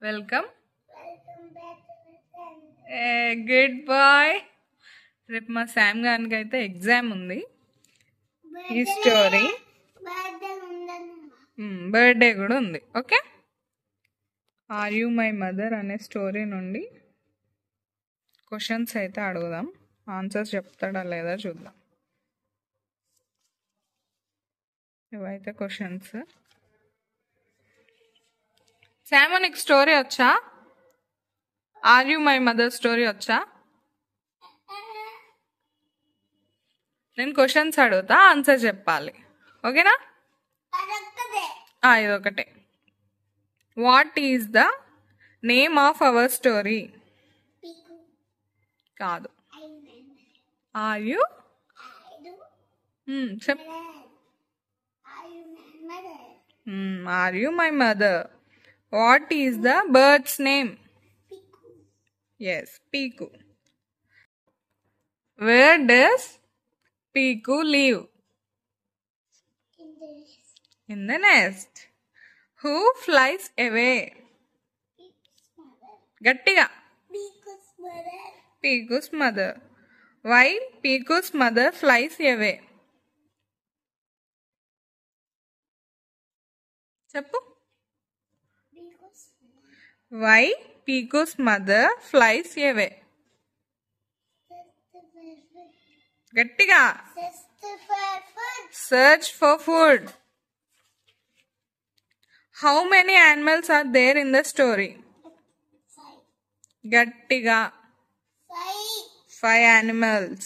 Welcome. Good bye. రేపు మా Sam గారికి అయితే ఎగ్జామ్ ఉంది. ఈ స్టోరీ బర్త్డే కూడా ఉంది. Okay, are you my mother అనే స్టోరీ నుండి క్వశ్చన్స్ అయితే అడుగుదాం. ఆన్సర్స్ చెప్తాడా లేదా చూద్దాం. ఇవైతే క్వశ్చన్స్. శామ్, నీకు స్టోరీ వచ్చా? Are you my mother story వచ్చా? నేను క్వశ్చన్స్ అడుగుతా, ఆన్సర్ చెప్పాలి. ఓకేనా? ఇదొకటే. What is the name of our story? కాదు. ఆర్ యూ చెప్. Are you my mother. What is the bird's name? Yes, Peeku. Where does Peeku live? In the nest. Who flies away? గట్టిగా. Piku's mother. Why Piku's mother flies away? చెప్పు. Why Piku's mother flies away? గట్టిగా. Search for food. How many animals are there in the story? గట్టిగా. 5 animals.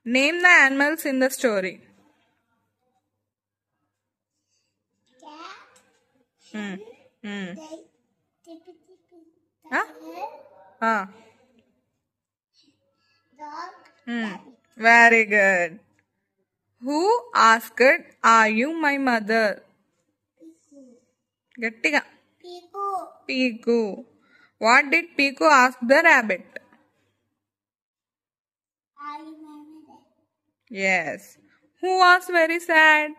Name the animals in the story. Very good. Who asked, are you my mother? గట్టిగా. Piku. What did Piku ask the rabbit? Are you my mother? Yes. Who was very sad?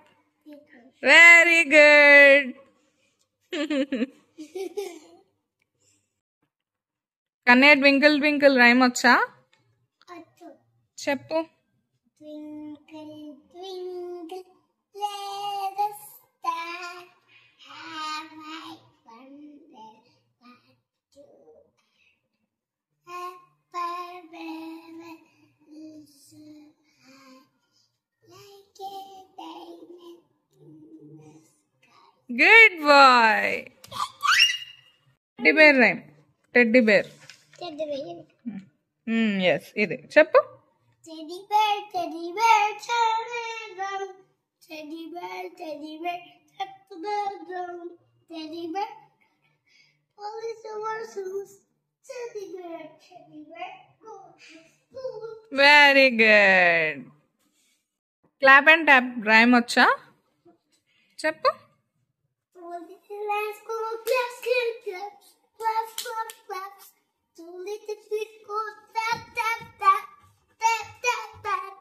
Piku. Very good. Kannayya twinkle twinkle rhyme వచ్చా? చెప్పు. Twinkle, twinkle, little star, how I wonder what you are. Forever so high, like a diamond in the sky. Good boy. Teddy bear rhyme. Teddy bear. Teddy bear. Yes, ఇది చెప్పు. Teddy bear, turn around. Teddy bear, tap the ground. Teddy bear, all is over shoes. Teddy bear, go to school. Very good. Clap and tap rhyme వచ్చా? చెప్పు. All little hands go clap, clap, clap, clap, clap, clap. Two little feet go tap, tap, tap. Tap, tap, tap.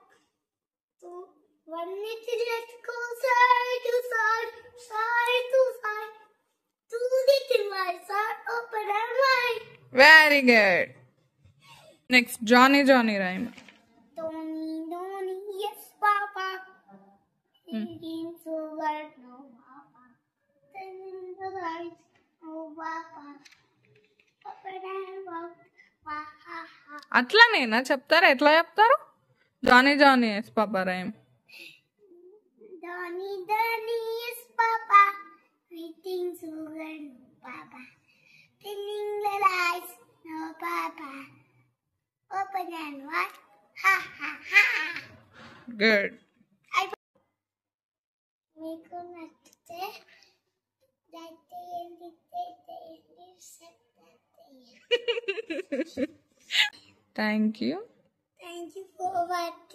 One little let go side to side, side to side. Two little eyes are open and wide. Very good. Next, Johnny Johnny rhyme. Tony, Tony, yes, Papa. Thinking so hard, no, Papa. Turning the lights, no, Papa. Open and walk. అట్లానేనా చెప్తారా? ఎట్లా చెప్తారు? Johnny Johnny yes papa rhyme. Johnny Johnny yes papa, eating sugar no papa, turning the lights no papa, open and what? Ha ha ha. Good. మీకు నచ్చితే Thank you. Thank you for watching.